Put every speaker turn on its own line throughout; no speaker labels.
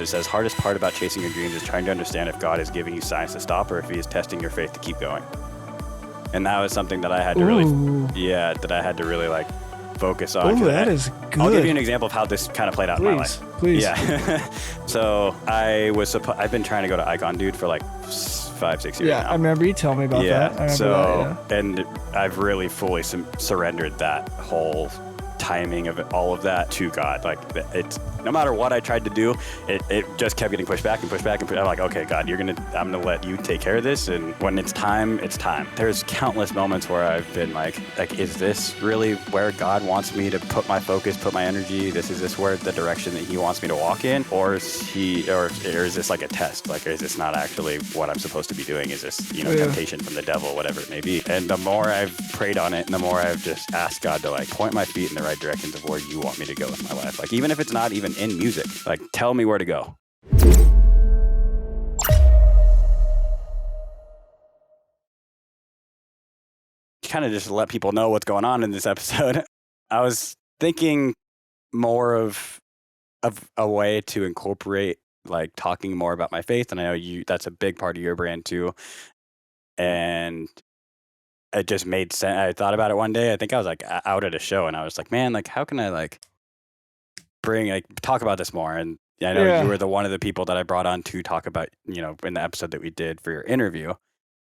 It says, hardest part about chasing your dreams is trying to understand if God is giving you signs to stop or if he is testing your faith to keep going. And that was something that I had to really like focus on.
Oh, that is good.
I'll give you an example of how this kind of played out in my life.
Please.
Yeah. So I've been trying to go to Icon, dude, for like 5-6 years
Yeah,
now.
I remember you telling me about that.
And I've really fully surrendered that whole timing of all of that to God. Like, it's no matter what I tried to do, it just kept getting pushed back. I'm like, okay, God, I'm gonna let you take care of this, and when it's time, it's time. There's countless moments where I've been like, is this really where God wants me to put my focus, put my energy? Is this where the direction that he wants me to walk in? Or is this like a test? Like, is this not actually what I'm supposed to be doing? Is this, temptation from the devil, whatever it may be? And the more I've prayed on it, and the more I've just asked God to like point my feet in the right directions of where you want me to go with my life. Like, even if it's not even in music, like, tell me where to go. Kind of just let people know what's going on in this episode. I was thinking more of a way to incorporate like talking more about my faith, and I know that's a big part of your brand too. And it just made sense. I thought about it one day. I think I was like out at a show, and I was like, man, like, how can I like talk about this more? And I know you were one of the people that I brought on to talk about, in the episode that we did for your interview.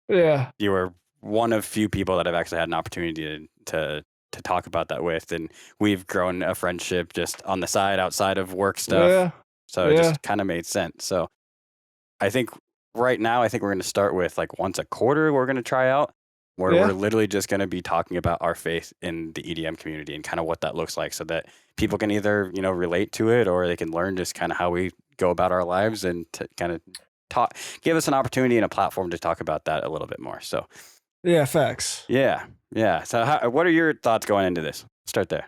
Yeah.
You were one of few people that I've actually had an opportunity to talk about that with, and we've grown a friendship just on the side, outside of work stuff.
Yeah.
So it just kind of made sense. So I think right now, we're going to start with like once a quarter, we're going to try out where we're literally just going to be talking about our faith in the EDM community and kind of what that looks like, so that people can either, relate to it, or they can learn just kind of how we go about our lives, and to kind of give us an opportunity and a platform to talk about that a little bit more. So
yeah, facts.
Yeah. So what are your thoughts going into this? Start there.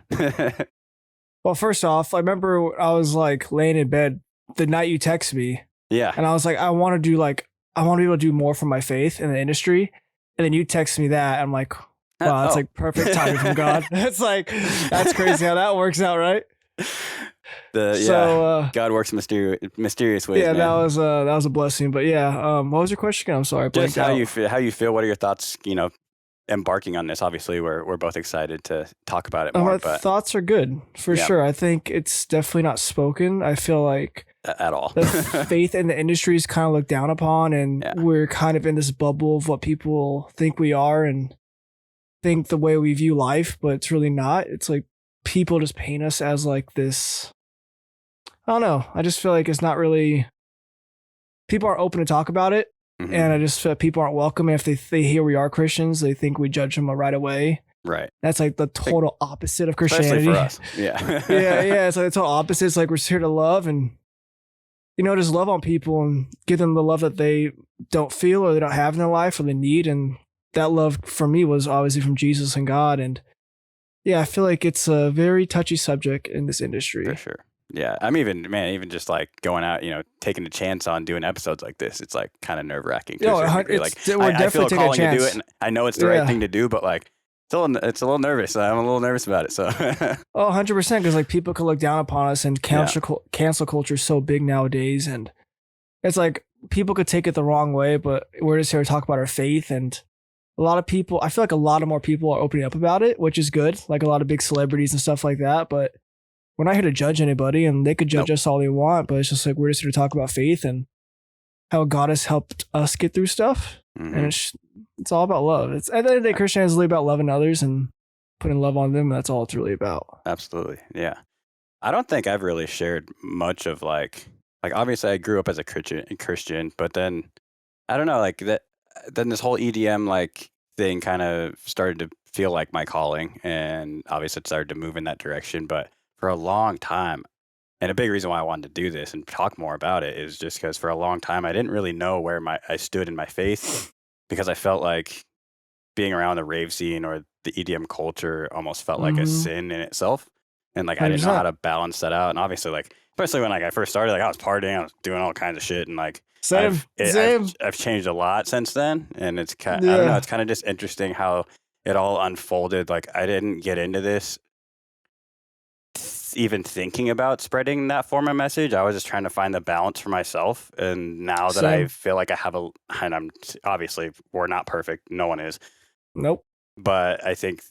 Well, first off, I remember I was like laying in bed the night you texted me.
Yeah.
And I was like, I want to be able to do more for my faith in the industry. And then you text me that. I'm like, wow, that's like perfect timing from God. It's like, that's crazy how that works out, right?
God works in mysterious ways.
Yeah,
man.
that was a blessing. But yeah, what was your question again? I'm sorry.
Just how you feel. What are your thoughts? Embarking on this. Obviously, we're both excited to talk about it more.
But thoughts are good for sure. I think it's definitely not spoken. I feel like
at all.
The faith in the industry is kind of looked down upon, and we're kind of in this bubble of what people think we are and think the way we view life, but it's really not. It's like people just paint us as like this. I don't know. I just feel like it's not really. People aren't open to talk about it, and I just feel like people aren't welcome. And if they hear we are Christians, they think we judge them right away.
Right.
That's like the total opposite of Christianity.
Especially for us. Yeah.
yeah. It's like the total opposite. It's like we're here to love and just love on people and give them the love that they don't feel or they don't have in their life or they need. And that love for me was obviously from Jesus and God. And yeah, I feel like it's a very touchy subject in this industry.
For sure. Yeah. I'm even just like going out, taking a chance on doing episodes like this. It's like kind of nerve wracking.
I
feel a calling to do it, and I know it's the right thing to do, but like, it's a little nervous. I'm a little nervous about it. So
100%, because like people could look down upon us, and cancel culture is so big nowadays, and it's like people could take it the wrong way, but we're just here to talk about our faith. And a lot of people, I feel like a lot more people are opening up about it, which is good. Like a lot of big celebrities and stuff like that. But we're not here to judge anybody, and they could judge us all they want. But it's just like we're just here to talk about faith and how God has helped us get through stuff. And it's all about love. It's at the end of the day, Christianity is really about loving others and putting love on them. That's all it's really about.
Absolutely. Yeah. I don't think I've really shared much of like obviously I grew up as a Christian, but then I don't know, like that, then this whole EDM like thing kind of started to feel like my calling, and obviously it started to move in that direction. But for a long time, and a big reason why I wanted to do this and talk more about it is just because for a long time I didn't really know where I stood in my faith, because I felt like being around the rave scene or the EDM culture almost felt like a sin in itself. And like, I didn't know how to balance that out. And obviously like, especially when like I first started, like I was partying, I was doing all kinds of shit. And like,
Same.
I've changed a lot since then. And it's kind of, I don't know, it's kind of just interesting how it all unfolded. Like I didn't get into this even thinking about spreading that form of message. I was just trying to find the balance for myself. And now that I
Same.
feel like I have and I'm obviously we're not perfect. No one is.
Nope.
But I think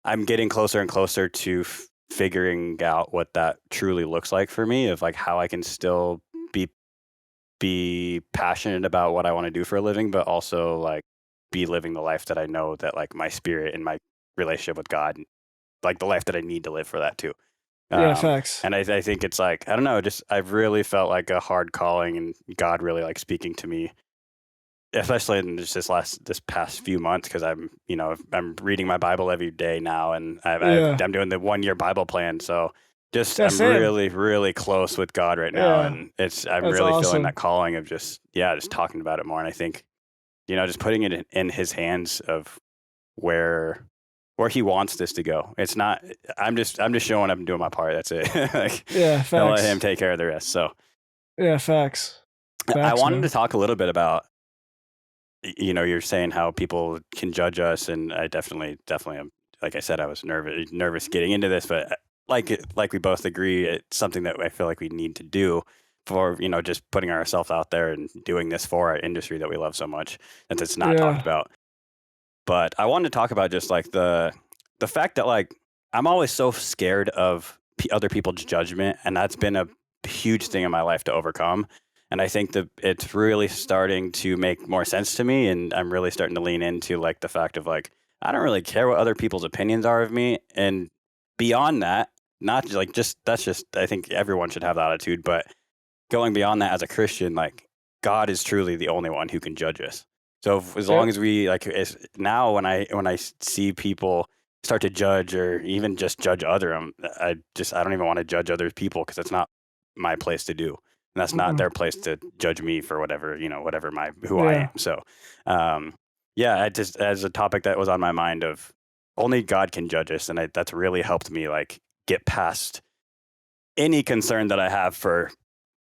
I'm getting closer and closer to figuring out what that truly looks like for me, of like how I can still be passionate about what I want to do for a living, but also like be living the life that I know that like my spirit and my relationship with God, like the life that I need to live for that too.
Yeah, facts.
And I think it's like, I don't know, just I've really felt like a hard calling and God really like speaking to me, especially in just this past few months, because I'm reading my Bible every day now, and
Yeah.
I'm doing the 1 year Bible plan. So just
Yeah,
I'm
same.
really, really close with God right now,
Yeah.
and I'm
That's
really feeling
awesome.
that calling of just talking about it more. And I think just putting it in His hands of where He wants this to go. It's not. I'm just showing up and doing my part. That's it. Like,
Yeah,
and let Him
facts.
take care of the rest. So
Yeah, facts.
I
Facts,
wanted to
man.
talk a little bit about, you're saying how people can judge us, and I definitely am. Like I said, I was nervous getting into this, but like we both agree, it's something that I feel like we need to do for just putting ourselves out there and doing this for our industry that we love so much, and it's not talked
Yeah.
about. But I wanted to talk about just like the fact that like I'm always so scared of other people's judgment, and that's been a huge thing in my life to overcome. And I think that it's really starting to make more sense to me, and I'm really starting to lean into like the fact of like I don't really care what other people's opinions are of me, and beyond that, not like just that's just I think everyone should have that attitude, but going beyond that as a Christian, like God is truly the only one who can judge us. So as long
Yep.
as we like now when I see people start to judge or even just judge I don't even want to judge other people, because it's not my place to do, and that's not
Mm-mm.
their place to judge me for whatever whatever who I
Yeah.
am. So yeah, I just, as a topic that was on my mind of only God can judge us, and that's really helped me like get past any concern that I have for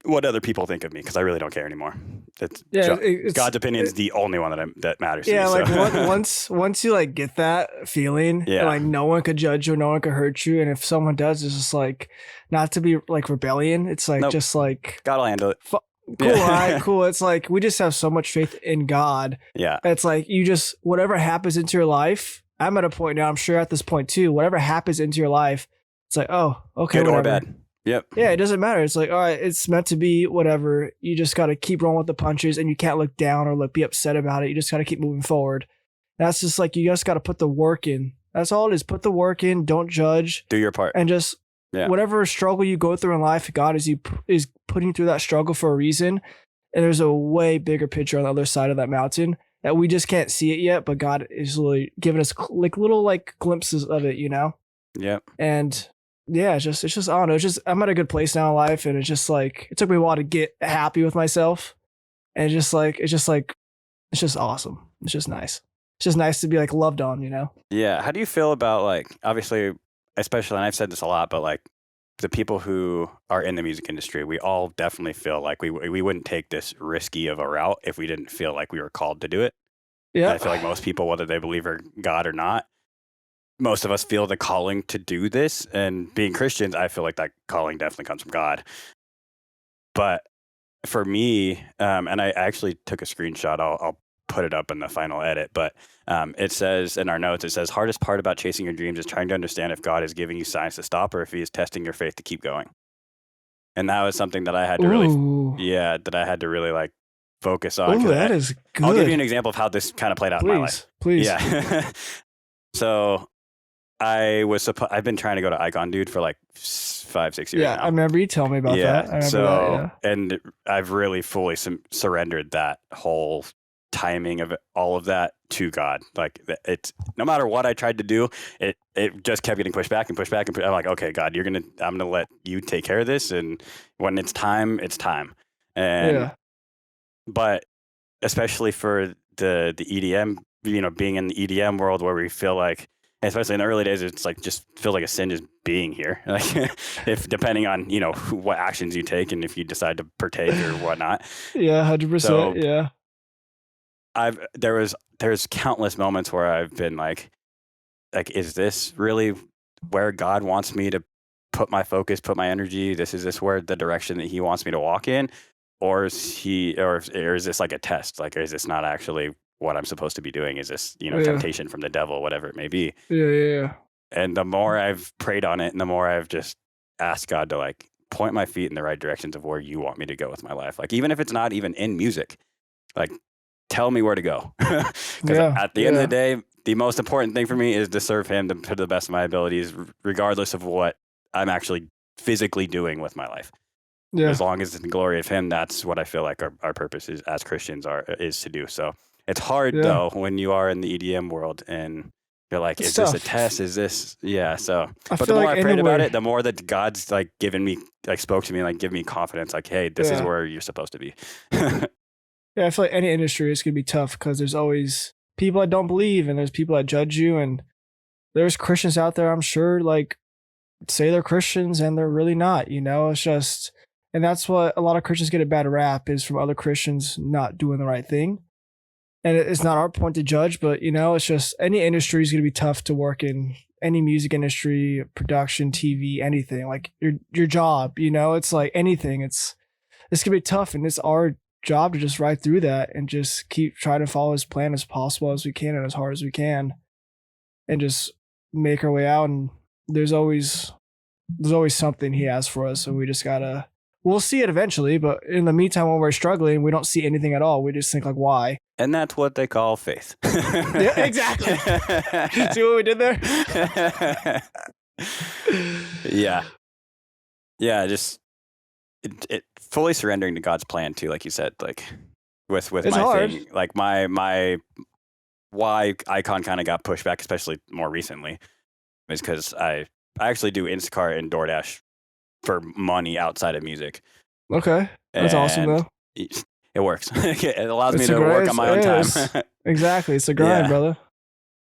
what other people think of me, because I really don't care anymore. It's
Yeah,
God's opinion is the only one that matters to me.
yeah,
So
like once you like get that feeling, and
yeah,
like no one could judge you, no one could hurt you, and if someone does, it's just like not to be like rebellion. It's like
nope,
just like
God will handle it.
fu- cool, all right,
Yeah,
cool. It's like we just have so much faith in God.
yeah,
It's like you just whatever happens into your life. I'm at a point now. I'm sure at this point too. Whatever happens into your life, it's like oh okay,
good or
whatever.
bad. Yep.
Yeah, it doesn't matter. It's like, all right, it's meant to be, whatever. You just got to keep rolling with the punches, and you can't look down or be upset about it. You just got to keep moving forward. That's just like, you just got to put the work in. That's all it is. Put the work in, don't judge,
Do your part.
and just
Yeah.
whatever struggle you go through in life, God is putting you through that struggle for a reason. And there's a way bigger picture on the other side of that mountain that we just can't see it yet, but God is really giving us like little like glimpses of it,
Yep.
And yeah, it's just I don't know. It's just I'm at a good place now in life, and it's just like it took me a while to get happy with myself, and it's just awesome. It's just nice. It's just nice to be like loved on.
Yeah. How do you feel about like, obviously, especially, and I've said this a lot, but like the people who are in the music industry, we all definitely feel like we wouldn't take this risky of a route if we didn't feel like we were called to do it. And
Yeah,
I feel like most people, whether they believe in God or not, most of us feel the calling to do this. And being Christians, I feel like that calling definitely comes from God. But for me, and I actually took a screenshot, I'll put it up in the final edit, but it says in our notes, it says, hardest part about chasing your dreams is trying to understand if God is giving you signs to stop or if he is testing your faith to keep going. And that was something that I had to
ooh,
really like focus on.
ooh,
'Cause
that is good.
I'll give you an example of how this kind of played out in my life.
Please.
Yeah. So I've been trying to go to Icon Dude for like 5-6 years
Yeah,
now.
I remember you telling me about that. I remember that. Yeah.
And I've really fully surrendered that whole timing of all of that to God. Like it's no matter what I tried to do, it just kept getting pushed back and pushed back. I'm like, okay, God, I'm gonna let you take care of this, and when it's time, it's time. And
Yeah.
but especially for the EDM, being in the EDM world where we feel like, especially in the early days, it's like just feels like a sin just being here. Like if depending on what actions you take and if you decide to partake or whatnot.
Yeah, 100%.
So
Yeah.
There's countless moments where I've been like, is this really where God wants me to put my focus, put my energy? Is this where the direction that he wants me to walk in? Or is this like a test? Like, is this not actually what I'm supposed to be doing? Is this, temptation from the devil, whatever it may be?
Yeah.
And the more I've prayed on it and the more I've just asked God to like point my feet in the right directions of where you want me to go with my life. Like, even if it's not even in music, like, tell me where to go. Because at the end of the day, the most important thing for me is to serve him to the best of my abilities, regardless of what I'm actually physically doing with my life. Yeah. As long as it's the glory of him, that's what I feel like our purpose is as Christians is to do. So it's hard though when you are in the EDM world and you're like, is this a test? Is this? Yeah. So, but the more I prayed about it, the more that God's like given me, like spoke to me, like give me confidence, like, hey, this is where you're supposed to be.
Yeah, I feel like any industry is going to be tough because there's always people that don't believe and there's people that judge you. And there's Christians out there, I'm sure, like say they're Christians and they're really not, it's just, and that's what a lot of Christians get a bad rap is from other Christians not doing the right thing. And it's not our point to judge, but it's just any industry is going to be tough to work in. Any music industry, production, TV, anything like your job, it's like anything. It's going to be tough, and it's our job to just ride through that and just keep trying to follow his plan as possible as we can and as hard as we can, and just make our way out. And there's always something he has for us, and we just gotta. We'll see it eventually, but in the meantime, when we're struggling, we don't see anything at all. We just think like, why?
And that's what they call faith.
Yeah, exactly. See what we did there?
Yeah. Just it fully surrendering to God's plan too, like you said, like with it's my hard. Thing, like my why Icon kind of got pushed back, especially more recently, is because I actually do Instacart and DoorDash for money outside of music.
Okay. That's awesome though.
It works. It allows me to work on my own time.
Exactly. It's a grind, brother.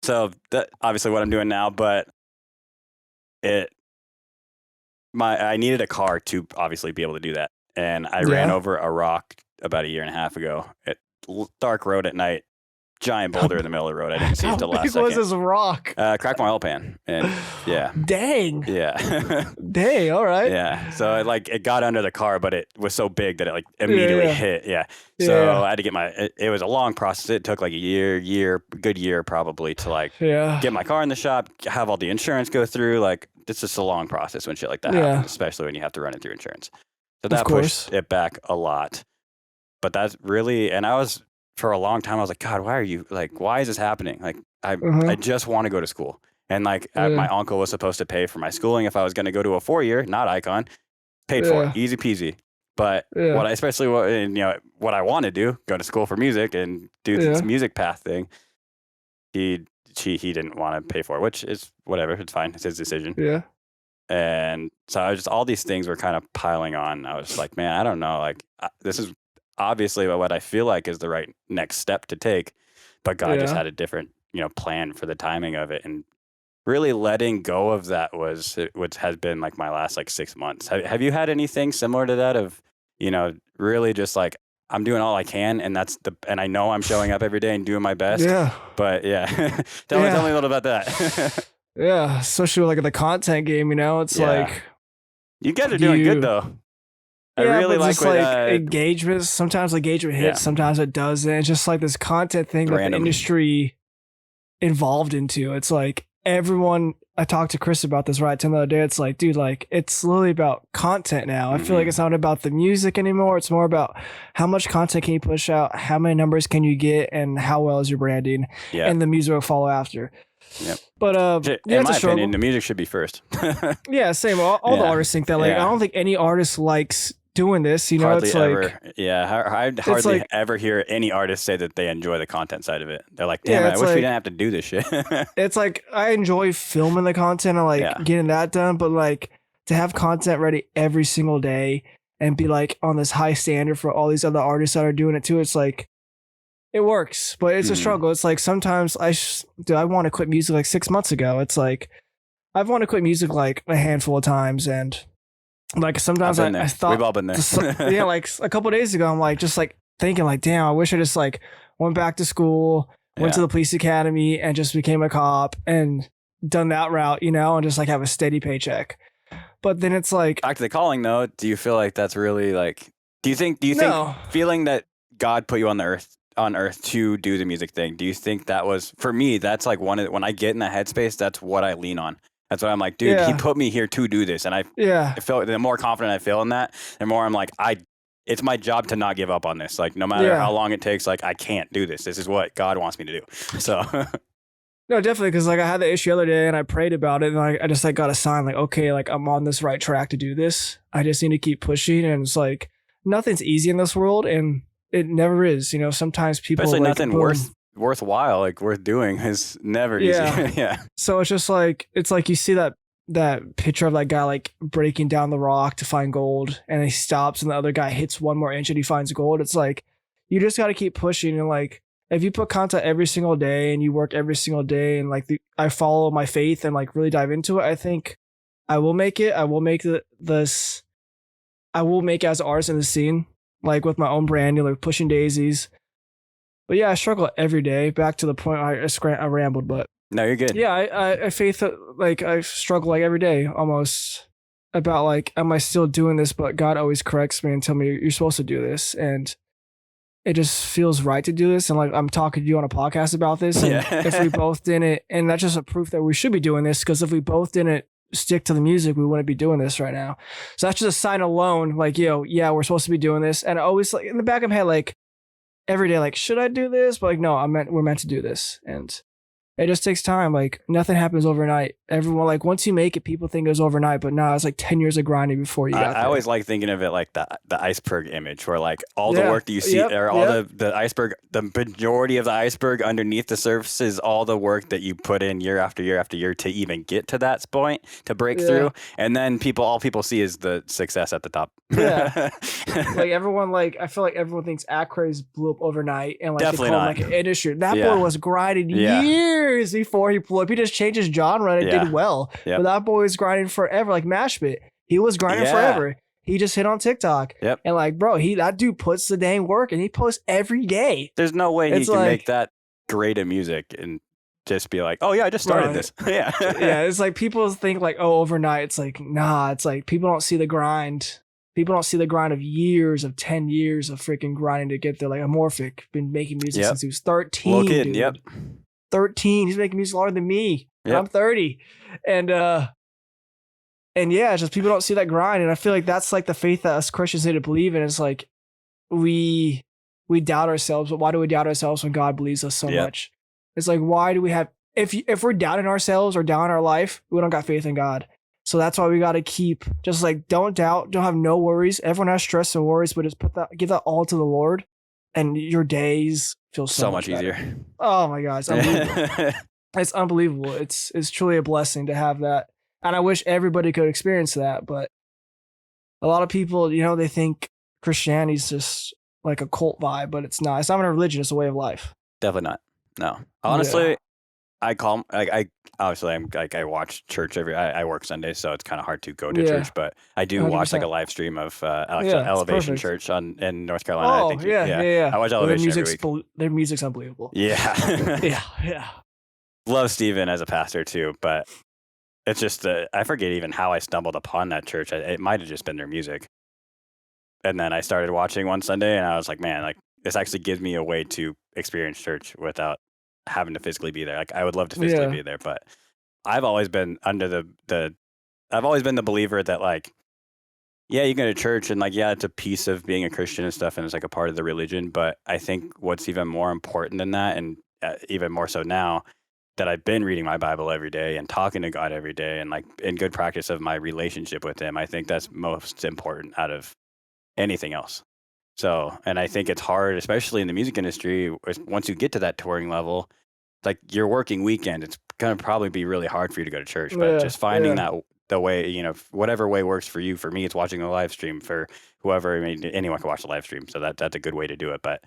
So that obviously what I'm doing now, but I needed a car to obviously be able to do that. And I ran over a rock about a year and a half ago at dark road at night. Giant boulder in the middle of the road. I didn't see it till last second.
How big was this rock?
Cracked my oil pan. And yeah.
Dang.
Yeah.
Dang. All right.
Yeah. So it got under the car, but it was so big that it immediately hit. Yeah. So I had to get it was a long process. It took like a good year probably to get my car in the shop, have all the insurance go through. Like, it's just a long process when shit like that happens, especially when you have to run it through insurance. So that pushed it back a lot. But that's really, and for a long time, I was like, God, why is this happening? Like, I just want to go to school. And my uncle was supposed to pay for my schooling if I was going to go to a 4-year, not Icon, paid for it, easy peasy. But what I want to do, go to school for music and do this music path thing, he didn't want to pay for it, which is whatever. It's fine. It's his decision.
Yeah.
And so all these things were kind of piling on. I was like, man, I don't know. Like, this is obviously what I feel like is the right next step to take, but God just had a different, plan for the timing of it. And really letting go of that which has been like my last 6 months. Have you had anything similar to that of, really just like, I'm doing all I can, and and I know I'm showing up every day and doing my best.
Yeah.
But tell me a little about that.
Yeah. Especially with the content game, it's like.
You guys are doing good though. I really like
engagement. Sometimes engagement hits, sometimes it doesn't. It's just like this content thing that the industry involved into. It's like everyone. I talked to Chris about this right the other day. It's like, dude, it's literally about content now. I feel like it's not about the music anymore. It's more about how much content can you push out, how many numbers can you get, and how well is your branding, and the music will follow after.
Yep.
But
in my opinion, the music should be first.
Yeah, same. All the artists think that. I don't think any artist likes doing this.
Hardly
it's
ever. I hardly ever hear any artist say that they enjoy the content side of it. They're like, damn, I wish we didn't have to do this shit.
It's like, I enjoy filming the content and getting that done, but to have content ready every single day and be on this high standard for all these other artists that are doing it too. It's like, it works, but it's a struggle. It's like, sometimes I want to quit music 6 months ago. It's like, I've wanted to quit music a handful of times, and sometimes I thought
we've all been there.
A couple of days ago, I'm just thinking damn, I wish I just went back to school, went to the police academy, and just became a cop and done that route, and just have a steady paycheck. But then it's like,
back to the calling though. Do you feel like that's really like? Do you think
no.
feeling that God put you on the earth to do the music thing? Do you think that was for me? That's like when I get in that headspace, that's what I lean on. That's what I'm like, dude. He
Yeah.
put me here to do this, and I
Yeah.
feel the more confident I feel in that, the more I'm like, it's my job to not give up on this. Like no matter how long it takes, like I can't do this. This is what God wants me to do. So
No, definitely, because like I had the issue the other day and I prayed about it, and I just like got a sign like, okay, like I'm on this right track to do this. I just need to keep pushing, and it's like nothing's easy in this world, and it never is. You know, sometimes people
especially
like,
nothing
boom.
worthwhile, like worth doing, is never easy.
Yeah.
Yeah.
So it's just like it's like you see that picture of that guy like breaking down the rock to find gold, and he stops, and the other guy hits one more inch and he finds gold. It's like you just got to keep pushing, and like if you put content every single day and you work every single day, and like I follow my faith and like really dive into it, I think I will make it. I will make this. I will make it as an artist in the scene, like with my own brand, like pushing daisies. But yeah, I struggle every day. Back to the point I rambled, but
No, you're good.
yeah, I faith like I struggle like every day almost about like, am I still doing this? But God always corrects me and tell me you're supposed to do this, and it just feels right to do this. And like I'm talking to you on a podcast about this, and if we both didn't, and that's just a proof that we should be doing this, because if we both didn't stick to the music, we wouldn't be doing this right now. So that's just a sign alone, like, yo, yeah, we're supposed to be doing this. And I always like in the back of my head, like every day, like, should I do this? But like, no, we're meant to do this. And it just takes time. Like nothing happens overnight. Everyone, like once you make it, people think it was overnight, but no, it's like 10 years of grinding before you got there.
I always like thinking of it like the iceberg image, where like all the work that you see, or all the iceberg, the majority of the iceberg underneath the surface is all the work that you put in year after year after year to even get to that point to break through. And then all people see is the success at the top.
Yeah. Like everyone, like I feel like everyone thinks Acraze blew up overnight, and like
definitely
they call
not.
him like an industry. That boy was grinding years before he blew up. He just changed his genre and it did well. But that boy was grinding forever, like Mashbit. He was grinding forever. He just hit on TikTok. And like, bro, that dude puts the dang work, and he posts every day.
There's no way he can make that great of music and just be like, oh yeah, I just started this. Yeah.
It's like people think like, oh, overnight. It's like, nah, it's like people don't see the grind. People don't see the grind of 10 years of freaking grinding to get there. Like Amorphic, been making music since he was 13.
Little kid,
dude. 13. He's making music longer than me. And I'm 30. And yeah, it's just people don't see that grind. And I feel like that's like the faith that us Christians need to believe in. It's like we doubt ourselves, but why do we doubt ourselves when God believes us so much? It's like, why do we have, if we're doubting ourselves or doubting our life, we don't got faith in God. So that's why we got to keep just like, don't doubt, don't have no worries. Everyone has stress and worries, but just give that all to the Lord, and your days feel so much easier. Oh my God. It's unbelievable. It's unbelievable. It's truly a blessing to have that. And I wish everybody could experience that. But a lot of people, they think Christianity is just like a cult vibe, but it's not. It's not even a religion. It's a way of life.
Definitely not. No. Honestly, I watch church I work Sundays, so it's kind of hard to go to church, but I do 100%. Watch like a live stream of Elevation Church in North Carolina.
Oh, I think
I watch Elevation every week.
Their music's unbelievable.
Yeah.
Yeah.
Love Steven as a pastor too, but it's just I forget even how I stumbled upon that church. It might have just been their music. And then I started watching one Sunday, and I was like, man, like this actually gives me a way to experience church without having to physically be there. Like I would love to physically be there, but I've always been I've always been the believer that like, yeah, you go to church and like, yeah, it's a piece of being a Christian and stuff, and it's like a part of the religion. But I think what's even more important than that, and even more so now that I've been reading my Bible every day and talking to God every day, and like in good practice of my relationship with Him, I think that's most important out of anything else. So, and I think it's hard, especially in the music industry, once you get to that touring level, like your working weekend, it's going to probably be really hard for you to go to church, but just finding that the way, whatever way works for you. For me, it's watching a live stream. For whoever, I mean, anyone can watch a live stream. So that's a good way to do it. But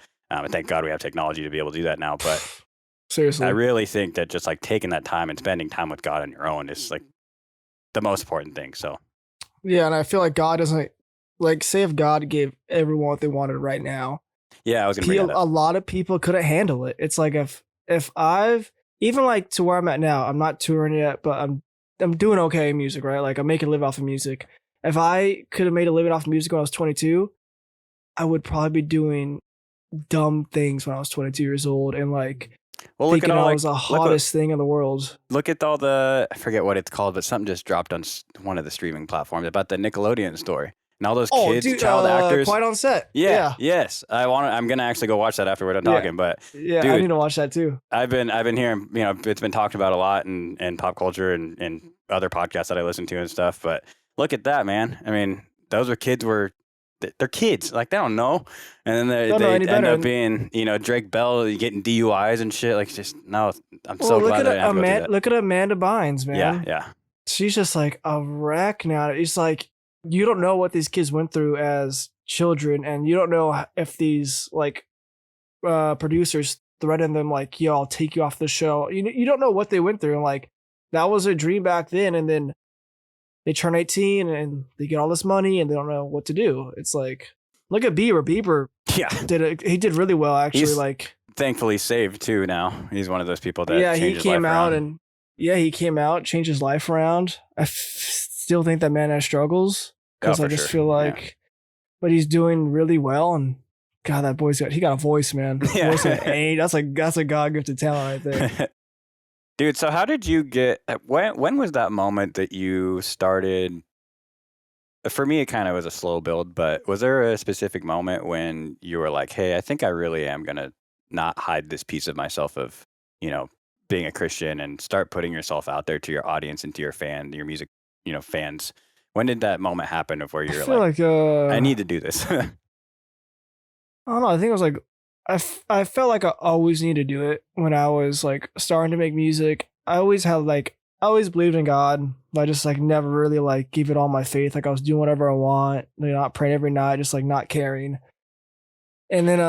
thank God we have technology to be able to do that now. But
seriously,
I really think that just like taking that time and spending time with God on your own is like the most important thing. So,
yeah. And I feel like God doesn't, like, say if God gave everyone what they wanted right now.
Yeah, I was going to bring that up.
A lot of people couldn't handle it. It's like if I've, even like to where I'm at now, I'm not touring yet, but I'm I'm doing okay in music, right? Like I'm making a living off of music. If I could have made a living off of music when I was 22, I would probably be doing dumb things when I was 22 years old and like
Well, look at
thinking
all
I
like
was the hottest thing in the world.
look at all the I forget what it's called, but something just dropped on one of the streaming platforms about the Nickelodeon story and all those
Oh,
kids,
dude,
child actors.
Quiet on Set.
Yeah, yes. I'm gonna actually go watch that after we're done talking. But
Yeah,
dude,
I need to watch that too.
I've been hearing, it's been talked about a lot in pop culture and other podcasts that I listen to and stuff. But look at that, man. I mean, those they're kids. Like they don't know, and then they end up being, Drake Bell getting DUIs and shit. Like, just no. I'm so glad that I have to go through that.
Look at Amanda Bynes, man.
Yeah.
She's just like a wreck now. It's like you don't know what these kids went through as children, and you don't know if these like producers threatened them like, "Yo, I'll take you off the show." You don't know what they went through, and like that was a dream back then, and then they turn 18 and they get all this money and they don't know what to do. It's like, look at Bieber. Bieber he did really well, actually.
He's
like
thankfully saved too now. He's one of those people that
he came out and he came out, changed his life around. I still think that man has struggles because I just feel like, but he's doing really well. And God, that boy's got a voice, man. Voice that's a God gifted talent right there.
Dude, so how did you get, when was that moment that you started? For me, it kind of was a slow build, but was there a specific moment when you were like, hey, I think I really am going to not hide this piece of myself of, being a Christian and start putting yourself out there to your audience and to your music, fans? When did that moment happen of where you're like, I need to do this?
I don't know. I think it was like, I felt like I always needed to do it when I was like starting to make music. I always believed in God, but I just like never really like gave it all my faith. Like I was doing whatever I want, not praying every night, just like not caring. And then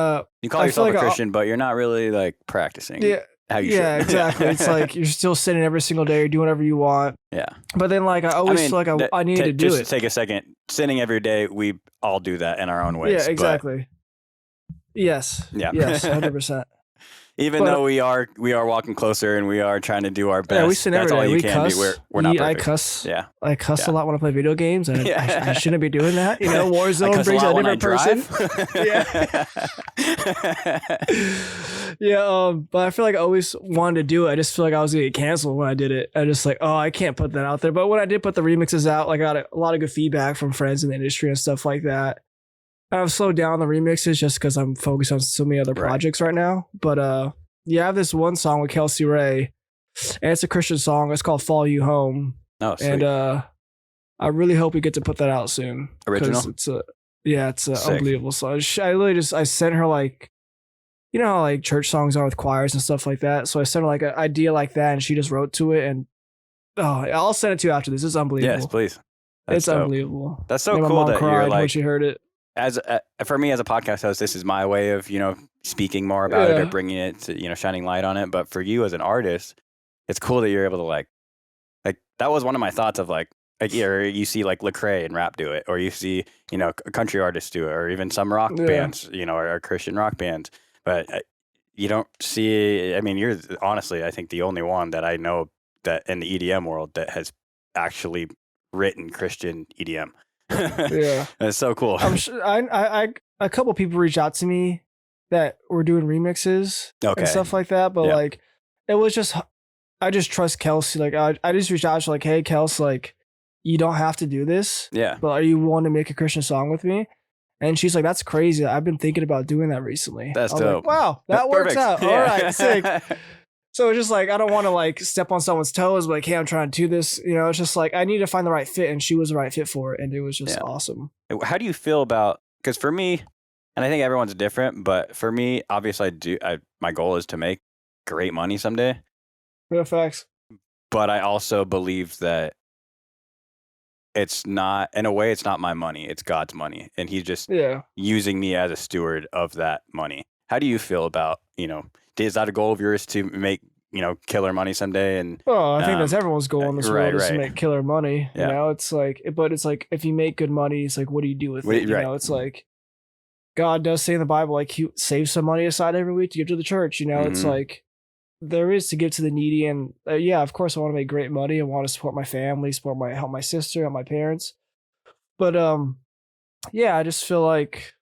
you call yourself a Christian, but you're not really like practicing.
Yeah.
How you should.
Exactly. It's like you're still sinning every single day, you're doing whatever you want.
Yeah.
But then like I always feel like I needed to do it.
Just take a second. Sinning every day, we all do that in our own ways.
Yeah, exactly. Yes.
Yeah.
Yes, 100%.
Even though we are walking closer and we are trying to do our best.
Yeah, we sin every day. We cuss.
We're not perfect.
I cuss.
Yeah.
I cuss a lot when I play video games. And I shouldn't be doing that. Warzone brings a different person. Yeah. But I feel like I always wanted to do it. I just feel like I was gonna get canceled when I did it. I just like, I can't put that out there. But when I did put the remixes out, like I got a lot of good feedback from friends in the industry and stuff like that. I've slowed down the remixes just because I'm focused on so many other projects right now. But I have this one song with Kelsey Ray, and it's a Christian song. It's called "Follow You Home."
Oh, sweet.
And I really hope we get to put that out soon.
Original?
It's an unbelievable song. I sent her like, how like church songs are with choirs and stuff like that. So I sent her like an idea like that, and she just wrote to it. And I'll send it to you after this. It's unbelievable.
Yes, please.
It's unbelievable.
That's so cool that you're like,
when she heard it.
For me as a podcast host, this is my way of, speaking more about it or bringing it to, shining light on it. But for you as an artist, it's cool that you're able to like that was one of my thoughts of like you see like Lecrae and rap do it, or you see, country artists do it, or even some rock bands, or Christian rock bands. But you don't see, you're honestly, I think the only one that I know that in the EDM world that has actually written Christian EDM.
Yeah,
it's so cool.
I'm sure. I a couple people reached out to me that were doing remixes and stuff like that, but like it was just I just trust Kelsey. Like I just reached out to like, hey, Kels, like you don't have to do this.
Yeah.
But are you willing to make a Christian song with me? And she's like, that's crazy. I've been thinking about doing that recently.
That's dope.
Like, wow, that works out. Yeah. All right, sick. So it's just like, I don't want to like step on someone's toes, but like, hey, I'm trying to do this. It's just like, I need to find the right fit. And she was the right fit for it. And it was just awesome.
How do you feel about, because for me, and I think everyone's different, but for me, obviously my goal is to make great money someday.
Real facts.
But I also believe that it's not, in a way, it's not my money. It's God's money. And he's just using me as a steward of that money. How do you feel about, is that a goal of yours to make, killer money someday? And
I think that's everyone's goal in this world is to make killer money.
Yeah.
It's like, but it's like, if you make good money, it's like, what do you do with it? It's like, God does say in the Bible, like he saves some money aside every week to give to the church. It's like, there is to give to the needy, and yeah, of course, I want to make great money. I want to support my family, help my sister, help my parents. But yeah, I just feel like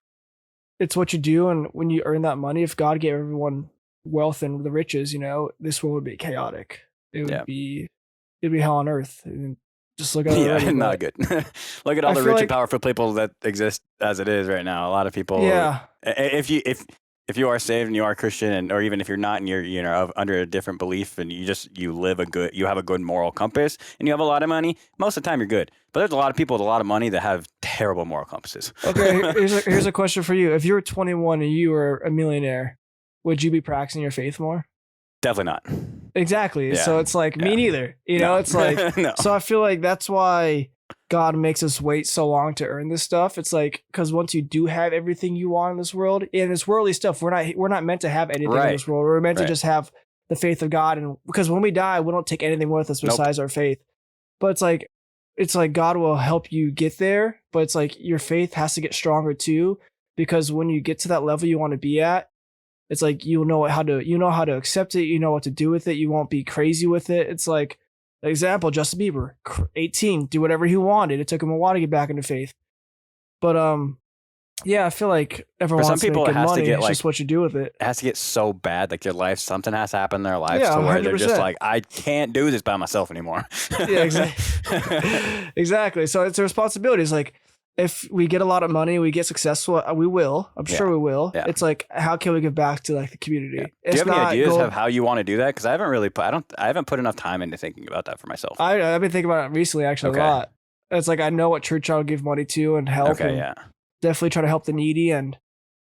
it's what you do, and when you earn that money, if God gave everyone wealth and the riches, this world would be chaotic. It would
Yeah.
be it'd be hell on earth. And just look at it
Yeah,
already.
not good. Look at all
I
the
feel
rich and
like,
powerful people that exist as it is right now. A lot of people,
yeah,
if you are saved and you are Christian, or even if you're not and you're under a different belief, and you have a good moral compass, and you have a lot of money, most of the time you're good. But there's a lot of people with a lot of money that have terrible moral compasses.
okay, here's a question for you. If you were 21 and you were a millionaire, would you be practicing your faith more?
Definitely not.
Exactly.
Yeah.
So it's like, me neither.
No.
It's like,
No.
so I feel like that's why God makes us wait so long to earn this stuff. It's like, because once you do have everything you want in this world, in this worldly stuff, we're not meant to have anything in
Right.
this world. We're meant to
Right.
just have the faith of God, and because when we die, we don't take anything with us besides our faith. But it's like God will help you get there, but it's like your faith has to get stronger too, because when you get to that level you want to be at, it's like you know how to accept it, you know what to do with it, you won't be crazy with it. It's like, example, Justin Bieber, 18, do whatever he wanted. It took him a while to get back into faith. But yeah, I feel like everyone
For some
wants to
people,
make
it
good
has to
money.
get,
It's
like,
just what you do with it.
It has to get so bad, like something has to happen in their lives
Yeah,
to where they're just
100%.
like, I can't do this by myself anymore.
Yeah, exactly. Exactly. So it's a responsibility. It's like, if we get a lot of money, we get successful, we will. I'm sure we will.
Yeah.
It's like, how can we give back to like the community?
Yeah. Do you have any ideas of how you want to do that? Because I haven't put enough time into thinking about that for myself.
I've been thinking about it recently, actually, a lot. It's like, I know what church I'll give money to and help.
Okay,
and
yeah.
definitely try to help the needy and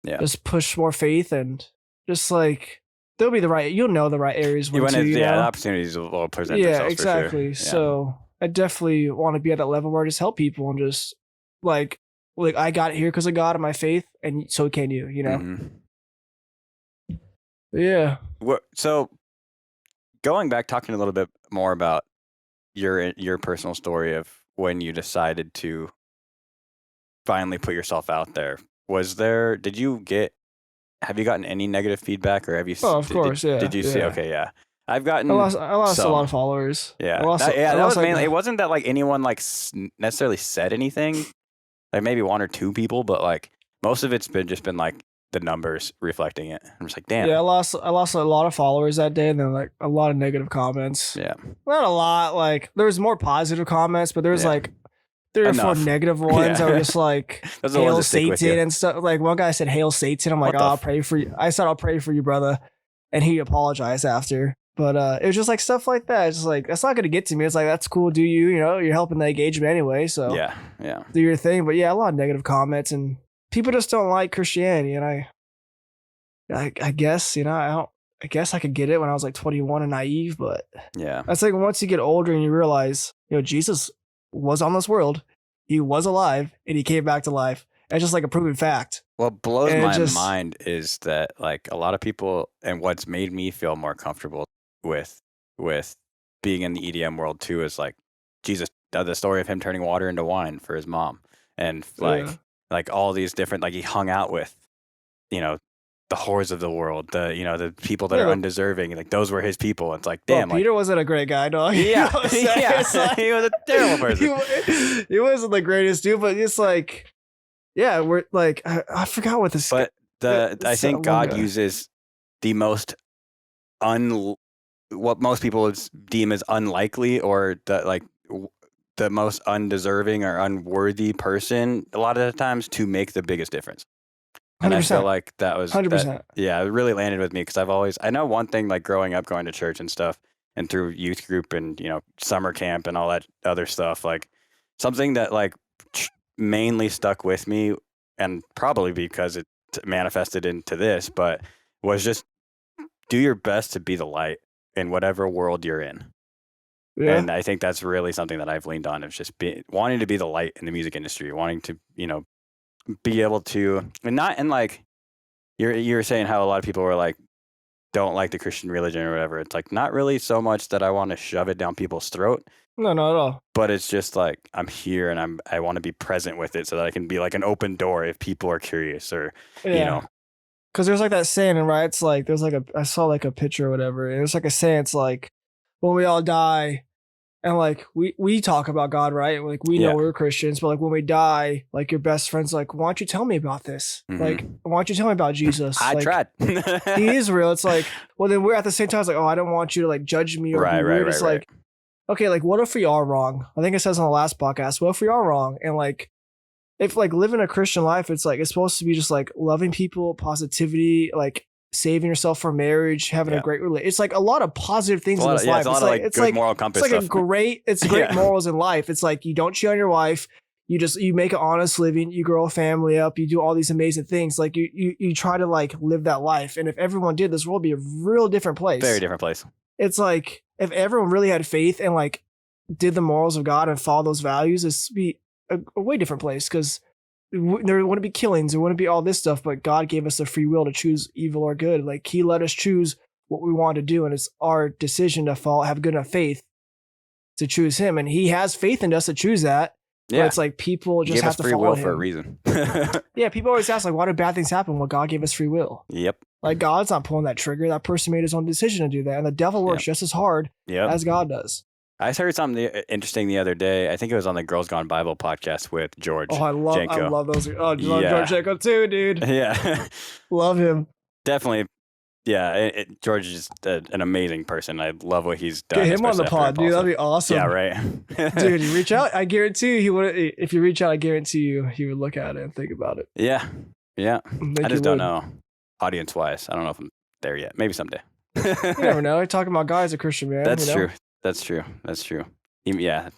just push more faith, and just like, you'll know the right areas when
the opportunities will present themselves.
Yeah, exactly.
For sure. Yeah.
So I definitely want to be at that level where I just help people, and just like I got here because of God and my faith, and so can you,
Mm-hmm.
Yeah.
So going back, talking a little bit more about your personal story of when you decided to finally put yourself out there. Have you gotten any negative feedback, or have you?
Oh, of course, yeah.
Did you see? Okay, yeah. I've gotten.
I lost a lot of followers.
Yeah, that was mainly. It wasn't that like anyone like necessarily said anything. Like maybe one or two people, but like most of it's been like the numbers reflecting it. I'm just like, damn.
Yeah, I lost a lot of followers that day, and then like a lot of negative comments.
Yeah,
not a lot. Like there was more positive comments, but there's like 3 or 4 negative ones that were just like hail Satan and stuff. Like one guy said hail Satan. I'm like, I'll pray for you. I said I'll pray for you, brother, and he apologized after. But it was just like stuff like that. It's just like, that's not gonna get to me. It's like, that's cool. Do you? You're helping the engagement anyway. So
yeah,
do your thing. But yeah, a lot of negative comments, and people just don't like Christianity. And I guess I guess I could get it when I was like 21 and naive. But
yeah,
that's like once you get older and you realize, Jesus was on this world, he was alive, and he came back to life. It's just like a proven fact.
What blows my mind is that like a lot of people, and what's made me feel more comfortable with being in the EDM world too, is like Jesus, the story of him turning water into wine for his mom, and like all these different, like he hung out with, the whores of the world, the people that are undeserving, like those were his people. It's like, damn,
Peter wasn't a great guy, dog.
Yeah, like, he was a terrible person.
He wasn't the greatest dude, but it's like, yeah, we're like, I forgot what this.
But I think God uses the most what most people would deem as unlikely, or the most undeserving or unworthy person a lot of the times to make the biggest difference. And
100%.
I feel like that was
100%.
Yeah, it really landed with me, because I know one thing, like growing up, going to church and stuff, and through youth group and summer camp and all that other stuff, like something that like mainly stuck with me, and probably because it manifested into this, but was just do your best to be the light in whatever world you're in. Yeah. And I think that's really something that I've leaned on, of just wanting to be the light in the music industry, wanting to, be able to, and not in like, you're saying how a lot of people were like, don't like the Christian religion or whatever. It's like, not really so much that I want to shove it down people's throat.
No, not at all.
But it's just like, I'm here and I want to be present with it, so that I can be like an open door if people are curious, or,
Because there's like that saying, right? It's like there's like I saw like a picture or whatever, and it's like a saying. It's like when we all die, and like we talk about God, right? Like we know
Yeah.
we're Christians, but like when we die, like your best friend's like, why don't you tell me about this?
Mhm.
Like, why don't you tell me about Jesus?
I
Like,
tried.
he is real. It's like, well, then we're at the same time. It's like, oh, I don't want you to like judge me or
Right,
be
right,
weird.
right,
It's
right.
like, okay, like what if we are wrong? I think it says on the last podcast, what if we are wrong? And like, if like living a Christian life, it's like it's supposed to be just like loving people, positivity, like saving yourself for marriage, having
Yeah.
a great relationship. It's like a lot of positive things
It's a
in
lot
this
of,
life.
it's a lot of like good moral compass
it's like
stuff.
it's great
Yeah.
morals in life. It's like you don't cheat on your wife. You make an honest living. You grow a family up. You do all these amazing things. Like you try to like live that life. And if everyone did, this world would be a real different place.
Very different place.
It's like if everyone really had faith and like did the morals of God and follow those values, this would be a way different place because there wouldn't be killings, there wouldn't be all this stuff, but God gave us the free will to choose evil or good. Like he let us choose what we want to do, and it's our decision to have good enough faith to choose him. And he has faith in us to choose that.
Yeah.
But it's like people
He
just
gave
have
us
to
free
follow
will
him.
for a reason.
Yeah, people always ask like, why do bad things happen? Well, God gave us free will.
Yep.
Like God's not pulling that trigger. That person made his own decision to do that, and the devil works just as hard as God does.
I heard something interesting the other day. I think it was on the Girls Gone Bible podcast with George.
Oh, I
Janko.
love those. Oh, I love George Janko too, dude.
Yeah.
Love him.
Definitely. Yeah, George is just an amazing person. I love what he's done.
Get him on the
especially
pod,
after
dude.
Impulsive.
That'd be awesome.
Yeah, right.
Dude, you reach out. I guarantee you, he would. If you reach out, I guarantee you, he would look at it and think about it.
Yeah, yeah.
Think
I
he
just don't
would.
know, audience-wise. I don't know if I'm there yet. Maybe someday.
You never know. You're talking about guys, a Christian man.
That's
you know?
true. That's true. That's true. Yeah,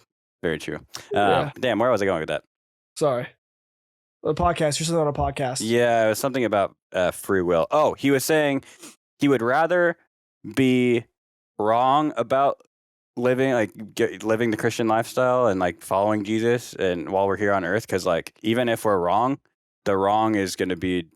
very true.
Yeah.
Damn, where was I going with that?
Sorry. The podcast. You're something on a podcast.
Yeah, it was something about free will. Oh, he was saying he would rather be wrong about living living the Christian lifestyle and like following Jesus and while we're here on earth, because like even if we're wrong, the wrong is going to be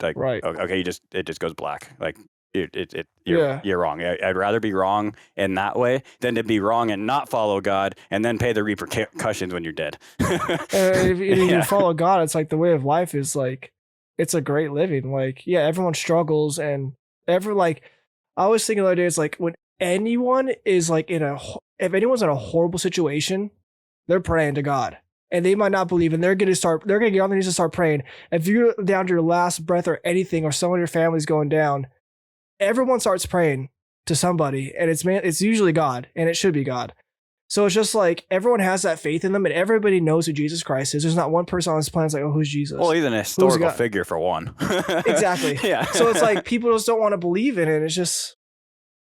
like
Right.
Okay, it just goes black. Like you're wrong. I'd rather be wrong in that way than to be wrong and not follow God and then pay the repercussions when you're dead.
And if you follow God, it's like the way of life is like it's a great living. Like yeah, everyone struggles and I was thinking the other day, it's like when anyone is like if anyone's in a horrible situation, they're praying to God. And they might not believe, and they're gonna get on their knees and start praying. If you're down to your last breath or anything, or someone in your family's going down, everyone starts praying to somebody, and it's usually God, and it should be God. So it's just like everyone has that faith in them, and everybody knows who Jesus Christ is. There's not one person on this planet that's like, oh, who's Jesus?
Well, he's an historical figure for one.
Exactly.
Yeah.
So it's like people just don't want to believe in it.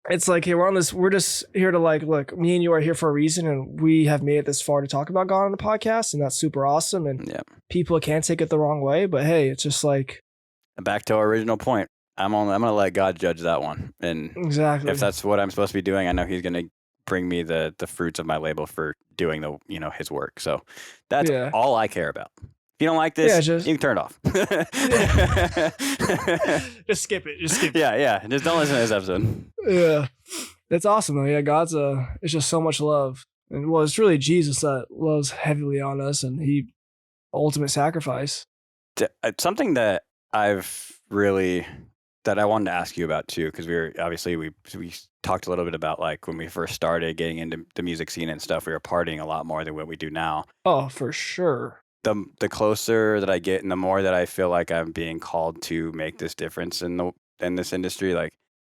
It's like, hey, we're just here to like, look, me and you are here for a reason, and we have made it this far to talk about God on the podcast, and that's super awesome. And people can't take it the wrong way, but hey, it's just like
back to our original point. I'm gonna let God judge that one, and
exactly
if that's what I'm supposed to be doing, I know He's gonna bring me the fruits of my labor for doing His work. So that's all I care about. If you don't like this, you can turn it off.
Just skip it.
Yeah. Just don't listen to this episode.
Yeah. That's awesome though. Yeah, God's it's just so much love. And well, it's really Jesus that loves heavily on us, and he ultimate sacrifice.
Something that that I wanted to ask you about too, because we talked a little bit about like when we first started getting into the music scene and stuff, we were partying a lot more than what we do now.
Oh, for sure.
The closer that I get and the more that I feel like I'm being called to make this difference in this industry, like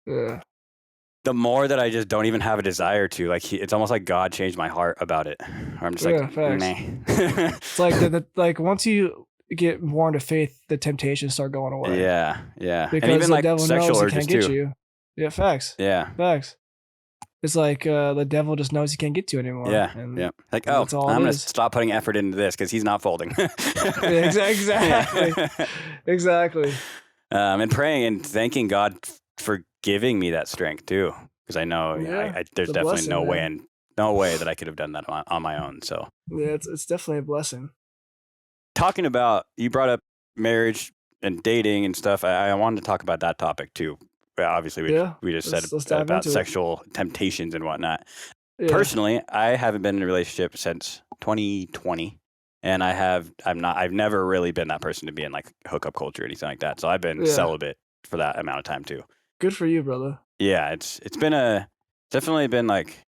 the more that I just don't even have a desire to, like it's almost like God changed my heart about it. I'm just like, nah.
It's like like once you get more into faith, the temptations start going away.
Yeah.
Because
and even
the
like
devil
sexual
knows he
urges
can't get
too.
you. Yeah, facts.
Yeah.
Facts. It's like the devil just knows he can't get to you anymore.
Yeah. Like, I'm gonna stop putting effort into this because he's not folding.
Exactly. Exactly.
And praying and thanking God for giving me that strength too, because I know there's definitely no way that I could have done that on my own. So
yeah, it's definitely a blessing.
Talking about, you brought up marriage and dating and stuff. I wanted to talk about that topic too. Obviously, we just said about sexual temptations and whatnot. Yeah. Personally, I haven't been in a relationship since 2020. And I've never really been that person to be in like hookup culture or anything like that. So I've been
Yeah.
celibate for that amount of time too.
Good for you, brother.
Yeah, it's definitely been like,